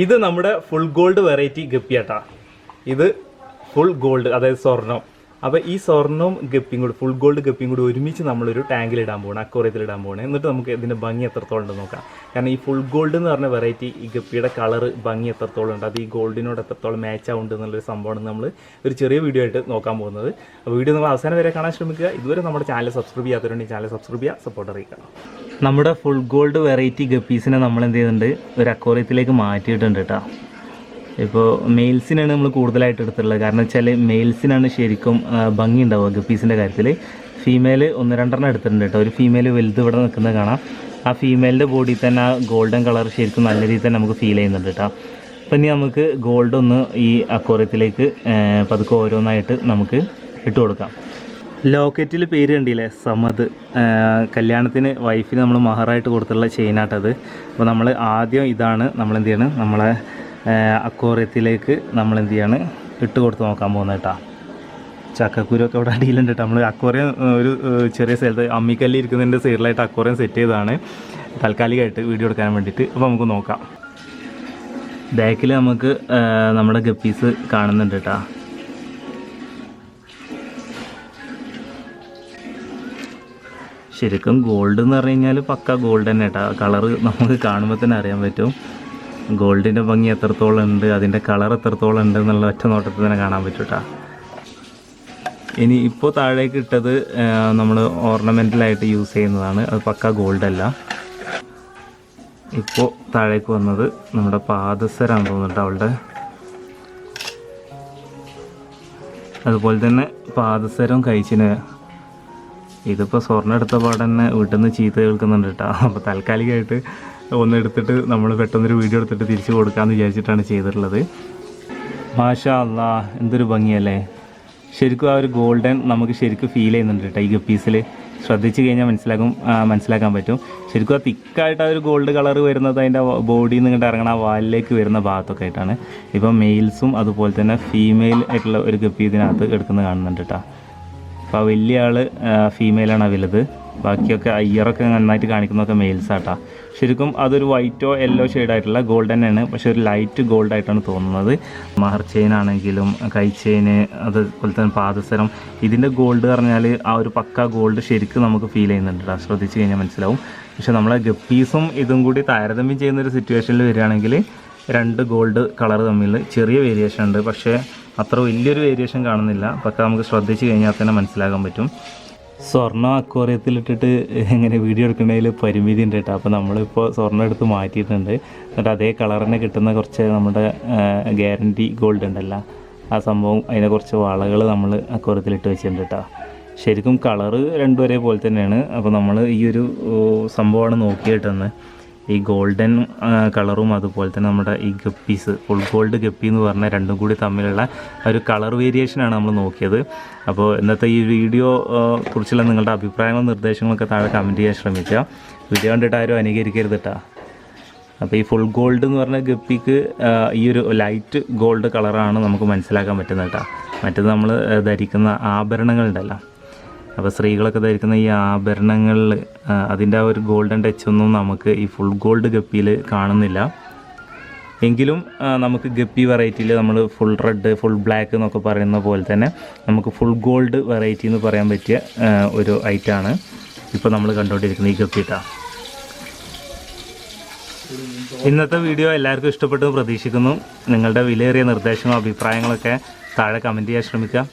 ഇത് നമ്മുടെ full gold variety ഗപ്പിയാട്ടാ. ഇത് ഫുൾ ഗോൾഡ്, അതായത് സ്വർണ്ണം. അപ്പോൾ ഈ സ്വർണ്ണവും ഗപ്പിയും കൂടി, ഫുൾ ഗോൾഡ് ഗപ്പിയും കൂടി ഒരുമിച്ച് നമ്മളൊരു ടാങ്കിലിടാൻ പോകണം, അക്വേറിയത്തിലിടാൻ പോകണം. എന്നിട്ട് നമുക്ക് ഇതിൻ്റെ ഭംഗി എത്രത്തോളം ഉണ്ടെന്ന് നോക്കാം. കാരണം ഈ ഫുൾ ഗോൾഡ് എന്ന് പറഞ്ഞ വെറൈറ്റി ഈ ഗപ്പിയുടെ കളർ ഭംഗി എത്രത്തോളം ഉണ്ട്, അത് ഈ ഗോൾഡിനോട് എത്രത്തോളം മാച്ച് ആവുന്നുണ്ട് എന്നുള്ളൊരു സംഭവമാണ് നമ്മൾ ഒരു ചെറിയ വീഡിയോ ആയിട്ട് നോക്കാൻ പോകുന്നത്. അപ്പോൾ വീഡിയോ നമ്മൾ അവസാനം വരെ കാണാൻ ശ്രമിക്കുക. ഇതുവരെ നമ്മുടെ ചാനൽ സബ്സ്ക്രൈബ് ചെയ്യാത്തവരുണ്ടെങ്കിൽ ചാനൽ സബ്സ്ക്രൈബ് ചെയ്യുക, സപ്പോർട്ട് അറിയിക്കുക. നമ്മുടെ ഫുൾ ഗോൾഡ് വെറൈറ്റി ഗപ്പീസിനെ നമ്മൾ എന്ത് ചെയ്യുന്നുണ്ട്, ഒരു അക്വേറിയത്തിലേക്ക് മാറ്റിയിട്ടുണ്ട് കേട്ടോ. ഇപ്പോൾ മെയിൽസിനാണ് നമ്മൾ കൂടുതലായിട്ട് എടുത്തിട്ടുള്ളത്. കാരണം വെച്ചാൽ മെയിൽസിനാണ് ശരിക്കും ഭംഗി ഉണ്ടാവുക ഗപ്പീസിൻ്റെ കാര്യത്തിൽ. ഫീമെയിൽ 1-2 എടുത്തിട്ടുണ്ട് കേട്ടോ. ഒരു ഫീമെയിൽ വലുത് ഇവിടെ നിൽക്കുന്നത് കാണാം. ആ ഫീമെയിലിൻ്റെ ബോഡിയിൽ തന്നെ ആ ഗോൾഡൻ കളർ ശരിക്കും നല്ല രീതിയിൽ തന്നെ നമുക്ക് ഫീൽ ചെയ്യുന്നുണ്ട് കേട്ടോ. അപ്പം ഇനി നമുക്ക് ഗോൾഡ് ഒന്ന് ഈ അക്വേറിയത്തിലേക്ക് പതുക്കെ ഓരോന്നായിട്ട് നമുക്ക് ഇട്ട് കൊടുക്കാം. ലോക്കറ്റിൽ പേര് കണ്ടില്ലേ, സമത്. കല്യാണത്തിന് വൈഫിന് നമ്മൾ മഹറായിട്ട് കൊടുത്തുള്ള ചെയിനാട്ടത്. അപ്പോൾ നമ്മൾ ആദ്യം ഇതാണ് നമ്മളെന്ത് ചെയ്യണം, നമ്മളെ അക്വേറിയത്തിലേക്ക് നമ്മളെന്ത് ചെയ്യാണ് ഇട്ട് കൊടുത്ത് നോക്കാൻ പോകുന്നത് കേട്ടോ. ചക്കക്കുരൊക്കെ ഇവിടെ അടിയിലുണ്ട് കേട്ടോ. നമ്മൾ അക്വേറിയം ഒരു ചെറിയ സ്ഥലത്ത് അമ്മിക്കല്ല് ഇരിക്കുന്നതിൻ്റെ സൈഡിലായിട്ട് അക്വേറിയം സെറ്റ് ചെയ്തതാണ് താൽക്കാലികമായിട്ട് വീഡിയോ എടുക്കാൻ വേണ്ടിയിട്ട്. അപ്പോൾ നമുക്ക് നോക്കാം. ബാക്കിൽ നമുക്ക് നമ്മുടെ ഗപ്പീസ് കാണുന്നുണ്ട് കേട്ടോ. ശരിക്കും ഗോൾഡ് എന്ന് പറഞ്ഞു കഴിഞ്ഞാൽ പക്ക ഗോൾഡ് തന്നെ കേട്ടോ. കളറ് നമുക്ക് കാണുമ്പോൾ തന്നെ അറിയാൻ പറ്റും ഗോൾഡിൻ്റെ ഭംഗി എത്രത്തോളം ഉണ്ട്, അതിൻ്റെ കളർ എത്രത്തോളം ഉണ്ട് എന്നുള്ള ഒറ്റ നോട്ടത്തിൽ തന്നെ കാണാൻ പറ്റും കേട്ടോ. ഇനി ഇപ്പോൾ താഴേക്ക് ഇട്ടത് നമ്മൾ ഓർണമെൻ്റലായിട്ട് യൂസ് ചെയ്യുന്നതാണ്, അത് പക്ക ഗോൾഡല്ല. ഇപ്പോൾ താഴേക്ക് വന്നത് നമ്മുടെ പാദസരാന്ന് തോന്നുന്നുണ്ട് അവളുടെ. അതുപോലെ തന്നെ പാദസരം കഴിച്ചിന്. ഇതിപ്പോൾ സ്വർണ്ണം എടുത്ത പാടന്നെ വീട്ടിൽ നിന്ന് ചീത്ത കേൾക്കുന്നുണ്ട് കേട്ടോ. അപ്പോൾ താൽക്കാലികമായിട്ട് ഒന്ന് എടുത്തിട്ട് നമ്മൾ പെട്ടെന്നൊരു വീഡിയോ എടുത്തിട്ട് തിരിച്ച് കൊടുക്കാമെന്ന് വിചാരിച്ചിട്ടാണ് ചെയ്തിട്ടുള്ളത്. മാഷാ അല്ലാ, എന്തൊരു ഭംഗിയല്ലേ. ശരിക്കും ആ ഒരു ഗോൾഡൻ നമുക്ക് ശരിക്കും ഫീൽ ചെയ്യുന്നുണ്ട് കേട്ടോ ഈ ഗപ്പീസിൽ. ശ്രദ്ധിച്ച് കഴിഞ്ഞാൽ മനസ്സിലാക്കാൻ പറ്റും. ശരിക്കും ആ തിക്കായിട്ട് ആ ഒരു ഗോൾഡ് കളർ വരുന്നത് അതിൻ്റെ ബോഡിയിൽ നിന്ന് ഇറങ്ങണ ആ വാലിലേക്ക് വരുന്ന ഭാഗത്തൊക്കെ ആയിട്ടാണ്. ഇപ്പം മെയിൽസും അതുപോലെ തന്നെ ഫീമെയിൽ ആയിട്ടുള്ള ഒരു ഗപ്പി ഇതിനകത്ത് എടുക്കുന്നത് കാണുന്നുണ്ട് കേട്ടോ. അപ്പോൾ വലിയ ആൾ ഫീമെയിലാണ് വലുത്, ബാക്കിയൊക്കെ അയ്യറൊക്കെ നന്നായിട്ട് കാണിക്കുന്നതൊക്കെ മെയിൽസാട്ടാ. ശരിക്കും അതൊരു വൈറ്റോ യെല്ലോ ഷെയ്ഡായിട്ടുള്ള ഗോൾഡ് തന്നെയാണ്, പക്ഷെ ഒരു ലൈറ്റ് ഗോൾഡായിട്ടാണ് തോന്നുന്നത്. മഹർ ചെയിൻ ആണെങ്കിലും കൈ ചെയിന് അതുപോലെ തന്നെ പാദസരം, ഇതിൻ്റെ ഗോൾഡ് പറഞ്ഞാൽ ആ ഒരു പക്ക ഗോൾഡ് ശരിക്കും നമുക്ക് ഫീൽ ചെയ്യുന്നുണ്ട് കേട്ടോ. ശ്രദ്ധിച്ച് കഴിഞ്ഞാൽ മനസ്സിലാവും. പക്ഷെ നമ്മളെ ഗപ്പീസും ഇതും കൂടി താരതമ്യം ചെയ്യുന്നൊരു സിറ്റുവേഷനിൽ വരികയാണെങ്കിൽ 2 ഗോൾഡ് കളർ തമ്മിൽ ചെറിയ വേരിയേഷൻ ഉണ്ട്, പക്ഷേ അത്ര വലിയൊരു വേരിയേഷൻ കാണുന്നില്ല. പക്ഷേ നമുക്ക് ശ്രദ്ധിച്ച് കഴിഞ്ഞാൽ തന്നെ മനസ്സിലാക്കാൻ പറ്റും. സ്വർണ്ണം അക്വേറിയത്തിലിട്ടിട്ട് ഇങ്ങനെ വീഡിയോ എടുക്കുന്നതിൽ പരിമിതി ഉണ്ട് കേട്ടോ. അപ്പോൾ നമ്മളിപ്പോൾ സ്വർണ്ണം എടുത്ത് മാറ്റിയിട്ടുണ്ട്. എന്നിട്ട് അതേ കളർ തന്നെ കിട്ടുന്ന കുറച്ച് നമ്മുടെ ഗ്യാരണ്ടി ഗോൾഡ് ഉണ്ടല്ലോ, ആ സംഭവം അതിനെ കുറച്ച് വളകൾ നമ്മൾ അക്വേറിയത്തിലിട്ട് വെച്ചിട്ടുണ്ട് കേട്ടോ. ശരിക്കും കളറ് രണ്ടും ഒരേപോലെ തന്നെയാണ്. അപ്പോൾ നമ്മൾ ഈ ഒരു സംഭവമാണ് നോക്കിയിട്ടെന്ന്, ഈ ഗോൾഡൻ കളറും അതുപോലെ തന്നെ നമ്മുടെ ഈ ഗപ്പീസ് ഫുൾ ഗോൾഡ് ഗപ്പി എന്ന് പറഞ്ഞാൽ രണ്ടും കൂടി തമ്മിലുള്ള ഒരു കളർ വേരിയേഷനാണ് നമ്മൾ നോക്കിയത്. അപ്പോൾ ഇന്നത്തെ ഈ വീഡിയോ കുറിച്ചുള്ള നിങ്ങളുടെ അഭിപ്രായങ്ങളും നിർദ്ദേശങ്ങളൊക്കെ താഴെ കമൻറ്റ് ചെയ്യാൻ ശ്രമിക്കുക. വീഡിയോ കണ്ടിട്ട് ആരും അനുകരിക്കരുത് കേട്ടോ. അപ്പോൾ ഈ ഫുൾ ഗോൾഡ് എന്ന് പറഞ്ഞ ഗപ്പിക്ക് ഈ ഒരു ലൈറ്റ് ഗോൾഡ് കളറാണ് നമുക്ക് മനസ്സിലാക്കാൻ പറ്റുന്നത് കേട്ടോ. മറ്റേത് നമ്മൾ ധരിക്കുന്ന ആഭരണങ്ങളുണ്ടല്ലോ, അപ്പോൾ സ്ത്രീകളൊക്കെ ധരിക്കുന്ന ഈ ആഭരണങ്ങളിൽ അതിൻ്റെ ആ ഒരു ഗോൾഡൻ ടച്ചൊന്നും നമുക്ക് ഈ ഫുൾ ഗോൾഡ് ഗപ്പിയിൽ കാണുന്നില്ല. എങ്കിലും നമുക്ക് ഗപ്പി വെറൈറ്റിയിൽ നമ്മൾ ഫുൾ റെഡ് ഫുൾ ബ്ലാക്ക് എന്നൊക്കെ പറയുന്ന പോലെ തന്നെ നമുക്ക് ഫുൾ ഗോൾഡ് വെറൈറ്റി എന്ന് പറയാൻ പറ്റിയ ഒരു ഐറ്റമാണ് ഇപ്പോൾ നമ്മൾ കണ്ടുകൊണ്ടിരിക്കുന്ന ഈ ഗപ്പിട്ടാ. ഇന്നത്തെ വീഡിയോ എല്ലാവർക്കും ഇഷ്ടപ്പെട്ടു പ്രതീക്ഷിക്കുന്നു. നിങ്ങളുടെ വിലയേറിയ നിർദ്ദേശങ്ങളും അഭിപ്രായങ്ങളൊക്കെ താഴെ കമൻറ്റ് ചെയ്യാൻ ശ്രമിക്കുക.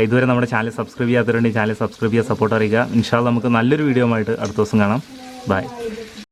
ഇതുവരെ നമ്മുടെ ചാനൽ സബ്സ്ക്രൈബ് ചെയ്യാത്തവരുണ്ടെങ്കിൽ ചാനൽ സബ്സ്ക്രൈബ് ചെയ്യുക, സപ്പോർട്ട് അറിയിക്കുക. ഇൻഷാ അല്ലാഹ് നമുക്ക് നല്ലൊരു വീഡിയോ ആയിട്ട് അടുത്ത ദിവസം കാണാം. ബൈ.